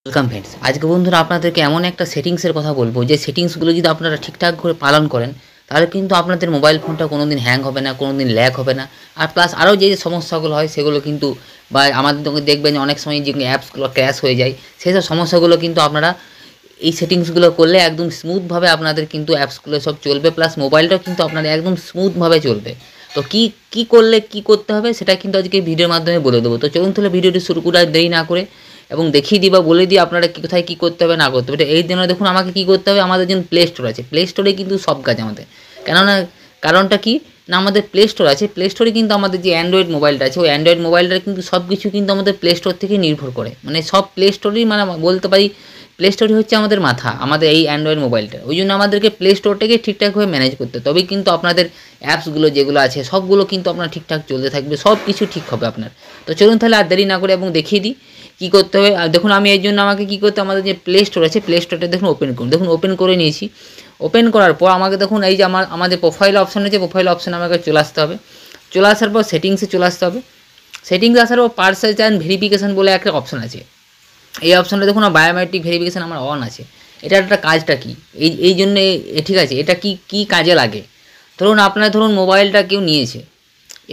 Welcome friends. আজকে বন্ধুরা আপনাদেরকে এমন একটা সেটিংসের কথা বলবো যে সেটিংসগুলো যদি আপনারা ঠিকঠাক করে পালন করেন তাহলে কিন্তু আপনাদের মোবাইল ফোনটা কোনো দিন হ্যাং হবে না, কোনো দিন ল্যাগ হবে না। আর প্লাস আরও যে সমস্যাগুলো হয় সেগুলো কিন্তু বা আমাদের দেখবেন অনেক সময় যে অ্যাপসগুলো ক্র্যাশ হয়ে যায়, সেই সব সমস্যাগুলো কিন্তু আপনারা এই সেটিংসগুলো করলে একদম স্মুথভাবে আপনাদের কিন্তু অ্যাপসগুলো সব চলবে, প্লাস মোবাইলটাও কিন্তু আপনাদের একদম স্মুথভাবে চলবে। তো কী করলে কী করতে হবে সেটা কিন্তু আজকে ভিডিওর মাধ্যমে বলে দেবো। তো চলুন তাহলে ভিডিওটি শুরু করে দেরি না করে এবং দেখিয়ে দিই বা বলে দিই আপনারা কোথায় কী করতে হবে না করতে হবে। এই জন্য দেখুন আমাকে কী করতে হবে, আমাদের যেমন প্লে স্টোর আছে, প্লে স্টোরে কিন্তু সব কাজ আমাদের। কেননা কারণটা কি না, আমাদের প্লে স্টোর আছে, প্লে স্টোরে কিন্তু আমাদের যে অ্যান্ড্রয়েড মোবাইলটা আছে ওই অ্যান্ড্রয়েড মোবাইলটার কিন্তু সব কিছু কিন্তু আমাদের প্লে স্টোর থেকে নির্ভর করে। মানে সব প্লে স্টোরেই মানে বলতে পারি প্লে স্টোরই হচ্ছে আমাদের মাথা, আমাদের এই অ্যান্ড্রয়েড মোবাইলটা। ওই জন্য আমাদেরকে প্লে স্টোরটাকে ঠিকঠাকভাবে ম্যানেজ করতে হবে, তবেই কিন্তু আপনাদের অ্যাপসগুলো যেগুলো আছে সবগুলো কিন্তু আপনার ঠিকঠাক চলতে থাকবে, সব কিছু ঠিক হবে আপনার। তো চলুন তাহলে আর দেরি না করে এবং দেখিয়ে দিই কী করতে হবে। আর দেখুন আমি এর জন্য আমাকে কী করতে, আমাদের যে প্লে স্টোর আছে প্লে স্টোরটা দেখুন ওপেন করুন। দেখুন ওপেন করে নিয়েছি। ওপেন করার পর আমাকে দেখুন এই যে আমাদের প্রোফাইল অপশান আছে, প্রোফাইল অপশানে আমাকে চলে আসতে হবে। চলে আসার পর সেটিংসে চলে আসতে হবে। সেটিংসে আসার পর পার্সেল অ্যান্ড ভেরিফিকেশান বলে একটা অপশান আছে। এই অপশানটা দেখুন বায়োমেট্রিক ভেরিফিকেশান আমার অন আছে। এটা একটা কাজটা কী এই জন্যে ঠিক আছে, এটা কি কাজে লাগে। ধরুন মোবাইলটা কেউ নিয়েছে,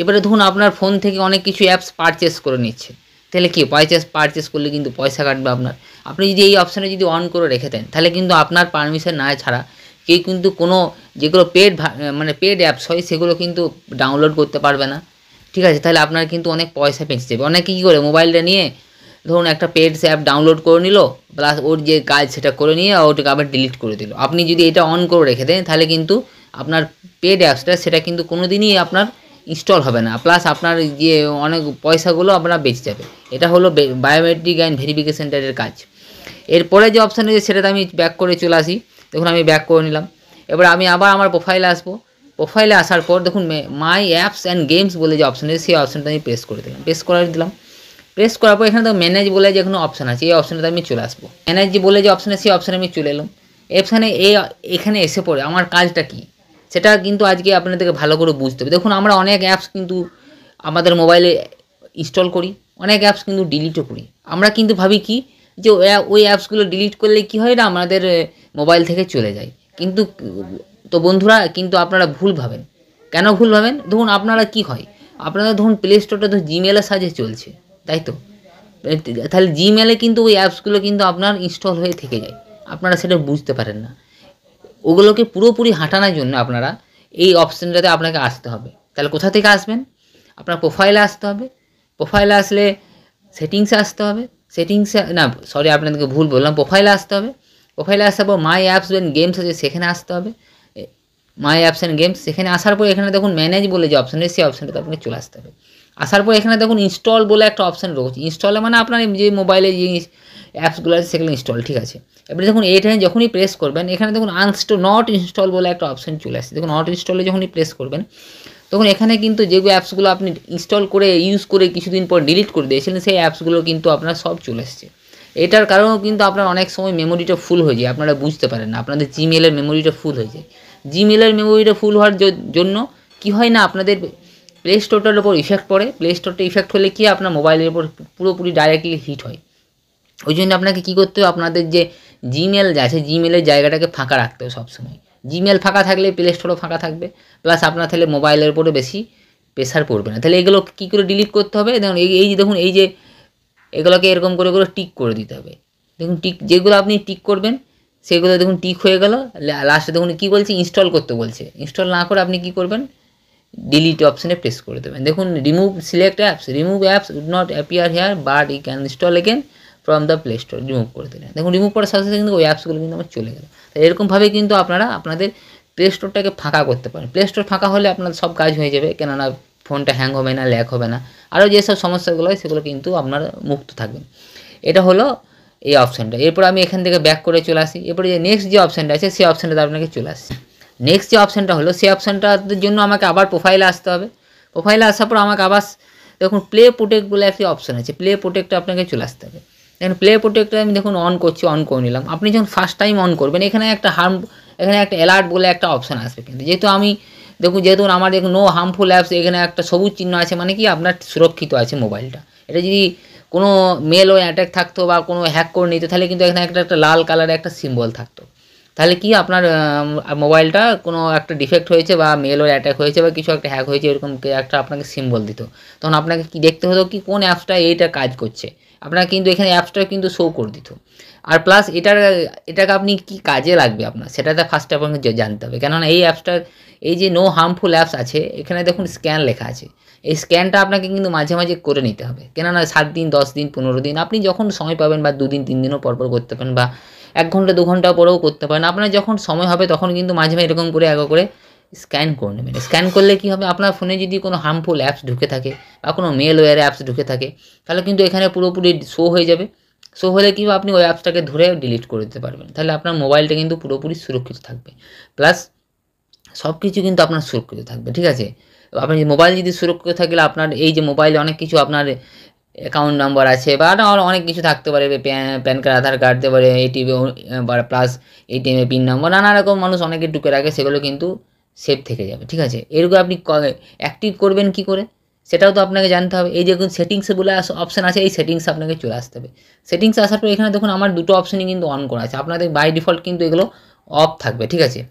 এবারে ধরুন আপনার ফোন থেকে অনেক কিছু অ্যাপস পারচেস করে নিচ্ছে, তাহলে কি পারচেস করলে কিন্তু পয়সা কাটবে আপনার। আপনি যদি এই অপশানে যদি অন করে রেখে দেন তাহলে কিন্তু আপনার পারমিশন না ছাড়া কেউ কিন্তু কোনো যেগুলো পেড অ্যাপস হয় সেগুলো কিন্তু ডাউনলোড করতে পারবে না। ঠিক আছে, তাহলে আপনার কিন্তু অনেক পয়সা বেঁচে যাবে। অনেকে কী করে মোবাইলটা নিয়ে ধরুন একটা পেড অ্যাপ ডাউনলোড করে নিল, প্লাস ওর যে কাজ সেটা করে নিয়ে ওটাকে আবার ডিলিট করে দিল। আপনি যদি এটা অন করে রেখে দেন তাহলে কিন্তু আপনার পেড অ্যাপসটা সেটা কিন্তু কোনো দিনই আপনার ইনস্টল হবে না, প্লাস আপনার যে অনেক পয়সাগুলো আপনার বেঁচে যাবে। এটা হলো বায়োমেট্রিক অ্যান্ড ভেরিফিকেশানের কাজ। এরপরে যে অপশান আছে সেটাতে আমি ব্যাক করে চলে আসি। দেখুন আমি ব্যাক করে নিলাম। এবার আমি আবার আমার প্রোফাইলে আসবো। প্রোফাইলে আসার পর দেখুন মাই অ্যাপস অ্যান্ড গেমস বলে যে অপশান আছে সেই অপশানটা আমি প্রেস করে দিলাম। প্রেস করার পর এখানে তো ম্যানেজ বলে যে কোনো অপশান আছে, এই অপশানটাতে আমি চলে আসবো। ম্যানেজ যে বলে যে অপশান আছে সেই অপশানে আমি চলে এলাম। এখানে এসে পড়ে আমার কাজটা কী সেটা কিন্তু আজকে আপনাদেরকে ভালো করে বুঝতে হবে। দেখুন আমরা অনেক অ্যাপস কিন্তু আমাদের মোবাইলে ইনস্টল করি, অনেক অ্যাপস কিন্তু ডিলিটও করি। আমরা কিন্তু ভাবি কি যে ওই অ্যাপসগুলো ডিলিট করলে কী হয় না, আমাদের মোবাইল থেকে চলে যায়। কিন্তু তো বন্ধুরা কিন্তু আপনারা ভুল ভাবেন। কেন ভুল ভাবেন? ধরুন আপনারা কী হয়, আপনারা ধরুন প্লে স্টোরটা তো জিমেলের সাহায্যে চলছে, তাই তো? তাহলে জিমেলে কিন্তু ওই অ্যাপসগুলো কিন্তু আপনার ইনস্টল হয়ে থেকে যায়, আপনারা সেটা বুঝতে পারেন না। ওগুলোকে পুরোপুরি হাঁটানোর জন্য আপনারা এই অপশানটাতে আপনাকে আসতে হবে। তাহলে কোথা থেকে আসবেন? আপনার প্রোফাইলে আসতে হবে। প্রোফাইলে আসলে সেটিংসে আসতে হবে। আপনাদেরকে ভুল বললাম, প্রোফাইলে আসতে হবে। প্রোফাইলে আসার পর মাই অ্যাপস অ্যান্ড গেমস আছে সেখানে আসতে হবে। মাই অ্যাপস অ্যান্ড গেমস সেখানে আসার পর এখানে দেখুন ম্যানেজ বলে যে অপশান আছে সেই অপশানটাতে আপনাকে চলে আসতে হবে। আসার পর এখানে দেখুন ইনস্টল বলে একটা অপশান রয়েছে। ইনস্টলে মানে আপনার যে মোবাইলে যে অ্যাপসগুলো আছে সেগুলো ইনস্টল, ঠিক আছে। এবারে দেখুন এইখানে যখনই প্রেস করবেন এখানে দেখুন নট ইনস্টল বলে একটা অপশান চলে আসছে। দেখুন নট ইনস্টলে যখনই প্রেস করবেন তখন এখানে কিন্তু যেগুলো অ্যাপসগুলো আপনি ইনস্টল করে ইউজ করে কিছুদিন পর ডিলিট করে দিয়েছিলেন সেই অ্যাপসগুলো কিন্তু আপনার সব চলে এসছে। এটার কারণেও কিন্তু আপনার অনেক সময় মেমোরিটা ফুল হয়ে যায়, আপনারা বুঝতে পারেন না, আপনাদের জিমেলের মেমোরিটা ফুল হয়ে যায়। জিমেলের মেমোরিটা ফুল হওয়ার জন্য কী হয় না, আপনাদের প্লে স্টোরটার উপর ইফেক্ট পড়ে। প্লে স্টোরটা ইফেক্ট হলে কি আপনার মোবাইলের উপর পুরোপুরি ডাইরেক্টলি হিট হয়। ওই জন্য আপনাকে কী করতে হবে, আপনাদের যে জিমেল আছে জিমেলের জায়গাটাকে ফাঁকা রাখতে হবে সবসময়। জিমেল ফাঁকা থাকলে প্লে স্টোরও ফাঁকা থাকবে, প্লাস আপনার তাহলে মোবাইলের উপরে বেশি প্রেশার পড়বে না। তাহলে এগুলো কী করে ডিলিট করতে হবে, দেখুন এই যে এগুলোকে এরকম করে টিক করে দিতে হবে। দেখুন যেগুলো আপনি টিক করবেন সেগুলো দেখুন টিক হয়ে গেল। লাস্টে দেখুন কী বলছে, ইনস্টল করতে বলছে। ইনস্টল না করে আপনি কী করবেন, ডিলিট অপশানে প্রেস করে দেবেন। দেখুন select apps would not appear here but you can install again from the Play Store. Remove করে দিলেন। দেখুন রিমুভ করার সাথে সাথে কিন্তু ওই অ্যাপসগুলো কিন্তু আমার চলে গেল। তাই এরকমভাবে কিন্তু আপনারা আপনাদের প্লে স্টোরটাকে ফাঁকা করতে পারেন। প্লে স্টোর ফাঁকা হলে আপনার সব কাজ হয়ে যাবে, কেননা ফোনটা হ্যাং হবে না, ল্যাগ হবে না, আরও যেসব সমস্যাগুলো হয় সেগুলো কিন্তু আপনারা মুক্ত থাকবেন। এটা হলো এই অপশানটা। এরপর আমি এখান থেকে ব্যাক করে চলে আসি। এরপরে যে নেক্সট যে অপশানটা আছে সেই অপশানটাতে আপনাকে চলে আসছে। নেক্সট যে অপশানটা হলো সেই অপশানটার জন্য আমাকে আবার প্রোফাইলে আসতে হবে। প্রোফাইলে আসার পর আমাকে আবার দেখুন প্লে প্রোটেক্ট বলে একটি অপশান আছে, প্লে প্রোটেক্টে আপনাকে চলে আসতে হবে। দেখুন প্লে প্রোটেক্টে আমি দেখুন অন করে নিলাম। আপনি যখন ফার্স্ট টাইম অন করবেন এখানে একটা অ্যালার্ট বলে একটা অপশান আসবে, কিন্তু যেহেতু আমার নো হার্মফুল অ্যাপস এখানে একটা সবুজ চিহ্ন আছে, মানে কি আপনার সুরক্ষিত আছে মোবাইলটা। এটা যদি কোনো মেলওয়্যার অ্যাটাক থাকতো বা কোনো হ্যাক করে নিত, তাহলে কিন্তু এখানে একটা লাল কালারের একটা সিম্বল থাকতো। তাহলে কি আপনার মোবাইলটা কোনো একটা ডিফেক্ট হয়েছে বা মেলওয়্যার অ্যাটাক হয়েছে বা কিছু একটা হ্যাক হয়েছে, এরকম একটা আপনাকে সিম্বল দিত। তখন আপনাকে কি দেখতে হতো কি কোন অ্যাপসটা এইটা কাজ করছে, আপনার কিন্তু এখানে অ্যাপসটা কিন্তু শো করে দিত। আর প্লাস এটাকে আপনি কি কাজে লাগবে আপনার, সেটাতে ফার্স্টে আপনাকে জানতে হবে। কেননা এই অ্যাপসটার এই যে নো হার্মফুল অ্যাপস আছে, এখানে দেখুন স্ক্যান লেখা আছে, এই স্ক্যানটা আপনাকে কিন্তু মাঝে মাঝে করে নিতে হবে। কেননা 7 দিন 10 দিন 15 দিন আপনি যখন সময় পাবেন, বা 2 দিন 3 দিনও পরপর করতে পারেন, বা 1 ঘন্টা 2 ঘন্টা পরেও করতে পারেন। আপনার যখন সময় হবে তখন কিন্তু মাঝে মাঝে এরকম করে করে স্ক্যান করে নেবেন। স্ক্যান করলে কী হবে, আপনার ফোনে যদি কোনো হার্মফুল অ্যাপস ঢুকে থাকে বা কোনো মেলওয়্যার অ্যাপস ঢুকে থাকে, তাহলে কিন্তু এখানে পুরোপুরি শো হয়ে যাবে। শো হলে কী হবে, আপনি ওই অ্যাপসটাকে ধরে ডিলিট করে দিতে পারবেন। তাহলে আপনার মোবাইলটা কিন্তু পুরোপুরি সুরক্ষিত থাকবে, প্লাস সব কিছু কিন্তু আপনার সুরক্ষিত থাকবে। ঠিক আছে, আপনার মোবাইল যদি সুরক্ষিত থাকলে আপনার এই যে মোবাইলে অনেক কিছু আপনার অ্যাকাউন্ট নাম্বার আছে বা আরও অনেক কিছু থাকতে পারে, প্যান কার্ড, আধার কার্ড দিতে পারে, এটিএম বা প্লাস এটিএমের পিন নম্বর, নানা রকম মানুষ অনেকে ঢুকে রাখে, সেগুলো কিন্তু সেভ থেকে যাবে। ঠিক আছে, এরকম আপনি অ্যাক্টিভ করবেন কি করে, সেটাও তো আপনাকে জানতে হবে। এই দেখুন সেটিংসে বলে অপশান আছে, এই সেটিংস আপনাকে চলে আসতে হবে। সেটিংস আসার পর এখানে দেখুন আমার দুটো অপশানই কিন্তু অন করা আছে, আপনাদের বাই ডিফল্ট কিন্তু এগুলো অফ থাকবে। ঠিক আছে,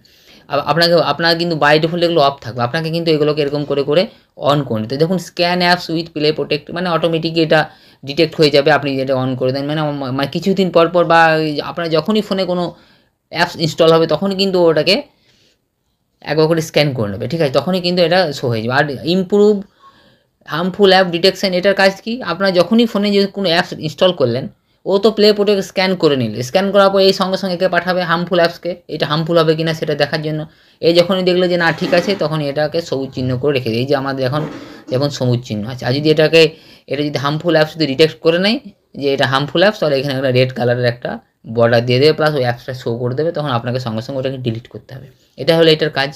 আপনার কিন্তু বাই ডিফল্ট এগুলো অফ থাকবে, আপনাকে কিন্তু এগুলোকে এরকম করে অন করে নিতে। দেখুন scan apps with play protect, মানে অটোমেটিকই এটা ডিটেক্ট হয়ে যাবে আপনি যেটা অন করে দেন। মানে কিছুদিন পর বা আপনার যখনই ফোনে কোনো অ্যাপস ইনস্টল হবে তখনই কিন্তু ওটাকে একবার করে স্ক্যান করে নেবে। ঠিক আছে, তখনই কিন্তু এটা শো হয়ে যাবে। আর ইমপ্রুভ হার্মফুল অ্যাপ ডিটেকশন, এটার কাজ কি, আপনার যখনই ফোনে যে কোনো অ্যাপস ইনস্টল করলেন, ও তো প্লে প্রোটেক্ট স্ক্যান করে নিল, স্ক্যান করার পর এই সঙ্গে সঙ্গে একে পাঠাবে হার্মফুল অ্যাপসকে, এটা হার্মফুল হবে কিনা সেটা দেখার জন্য। এই যখনই দেখলো যে না ঠিক আছে, তখন এটাকে সবুজ চিহ্ন করে রেখে দেয়। এই যে আমাদের এখন সবুজ চিহ্ন আছে। আর যদি এটা যদি হার্মফুল অ্যাপস যদি ডিটেক্ট করে নেয় যে এটা হার্মফুল অ্যাপস, তাহলে এখানে একটা রেড কালারের একটা বর্ডার দিয়ে দেবে, প্লাস ওই অ্যাপসটা শো করে দেবে, তখন আপনাকে সঙ্গে সঙ্গে ওটাকে ডিলিট করতে হবে। এটা হলো এটার কাজ।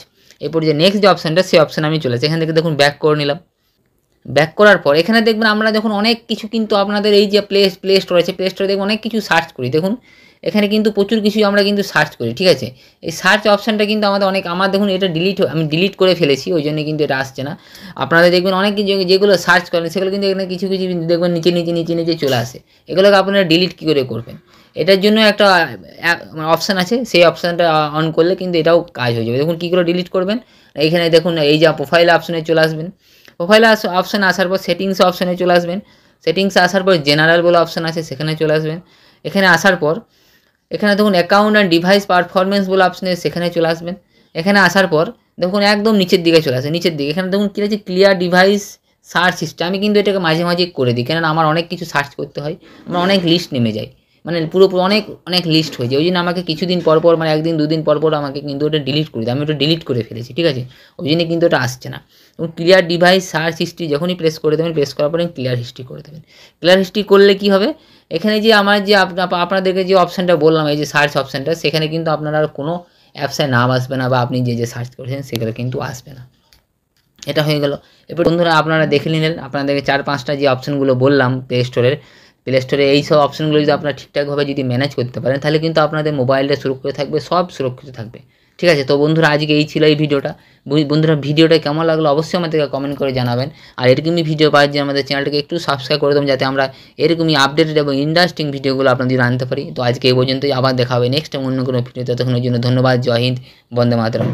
এরপর যে নেক্সট যে অপশানটা, সেই অপশান আমি চলেছি। এখান থেকে দেখুন ব্যাক করে নিলাম। ব্যাক করার পর এখানে দেখবেন আমরা যখন অনেক কিছু কিন্তু আপনাদের এই যে প্লে স্টোর আছে, প্লে স্টোরে দেখবেন অনেক কিছু সার্চ করি। দেখুন এখানে কিন্তু প্রচুর কিছু আমরা কিন্তু সার্চ করি। ঠিক আছে, এই সার্চ অপশানটা কিন্তু আমার দেখুন এটা আমি ডিলিট করে ফেলেছি, ওই জন্য কিন্তু এটা আসছে না। আপনাদের দেখবেন অনেক কিছু যেগুলো সার্চ করেন সেগুলো কিন্তু এখানে কিছু কিছু দেখবেন নিচে চলে আসে। এগুলোকে আপনারা ডিলিট কী করে করবেন, এটার জন্য একটা অপশান আছে, সেই অপশানটা অন করলে কিন্তু এটাও কাজ হয়ে যাবে। দেখুন কী করে ডিলিট করবেন, এইখানে দেখুন এই যে প্রোফাইল অপশানে চলে আসবেন। প্রোফাইলে অপশানে আসার পর সেটিংস অপশানে চলে আসবেন। সেটিংসে আসার পর জেনারেল বলে অপশান আছে, সেখানে চলে আসবেন। এখানে আসার পর এখানে দেখুন অ্যাকাউন্ট অ্যান্ড ডিভাইস পারফরমেন্স বলে অপশানে, সেখানে চলে আসবেন। এখানে আসার পর দেখুন একদম নিচের দিকে চলে আসে, নিচের দিকে এখানে দেখুন কী আছে, ক্লিয়ার ডিভাইস সার্চ হিস্ট্রি। আমি কিন্তু এটাকে মাঝে মাঝে করে দিই, কেননা আমার অনেক কিছু সার্চ করতে হয়, আমার অনেক লিস্ট নেমে যায়, মানে পুরোপুরি অনেক লিস্ট হয়ে যায়। ওই জন্য আমাকে কিছুদিন পর মানে 1 দিন 2 দিন পর আমাকে কিন্তু ওটা ডিলিট করে দিই। আমি ওটা ডিলিট করে ফেলেছি। ঠিক আছে, ওই জন্য কিন্তু ওটা আসছে না। এবং ক্লিয়ার ডিভাইস সার্চ হিস্ট্রি যখনই প্রেস করে দেবেন, প্রেস করার পরে ক্লিয়ার হিস্ট্রি করে দেবেন। ক্লিয়ার হিস্ট্রি করলে কী হবে, এখানে যে আমার যে আপনাদেরকে যে অপশানটা বললাম, এই যে সার্চ অপশানটা, সেখানে কিন্তু আপনার আর কোনো অ্যাপসের নাম আসবে না, বা আপনি যে সার্চ করেছেন সেগুলো কিন্তু আসবে না। এটা হয়ে গেল। এরপর বন্ধুরা আপনারা দেখে নিলেন, আপনাদেরকে 4-5টা যে অপশানগুলো বললাম প্লে স্টোরে এই সব অপশানগুলো যদি আপনারা ঠিকঠাকভাবে যদি ম্যানেজ করতে পারেন, তাহলে কিন্তু আপনাদের মোবাইলটা সুরক্ষিত থাকবে, সব সুরক্ষিত থাকবে। ঠিক আছে, তো বন্ধুরা আজকে এই ছিল এই ভিডিওটা। বন্ধুরা ভিডিওটা কেমন লাগলো অবশ্যই আমাদেরকে কমেন্ট করে জানাবেন। আর এরকমই ভিডিও পাওয়ার জন্য আমাদের চ্যানেলটাকে একটু সাবস্ক্রাইব করে দেবেন, যাতে আমরা এরকমই আপডেটেড এবং ইন্টারেস্টিং ভিডিওগুলো আপনাদের আনতে পারি। তো আজকে এই পর্যন্তই, আবার দেখা হবে নেক্সট অন্য কোনো ভিডিও। ততক্ষণের জন্য ধন্যবাদ। জয় হিন্দ, বন্দে মাতরম।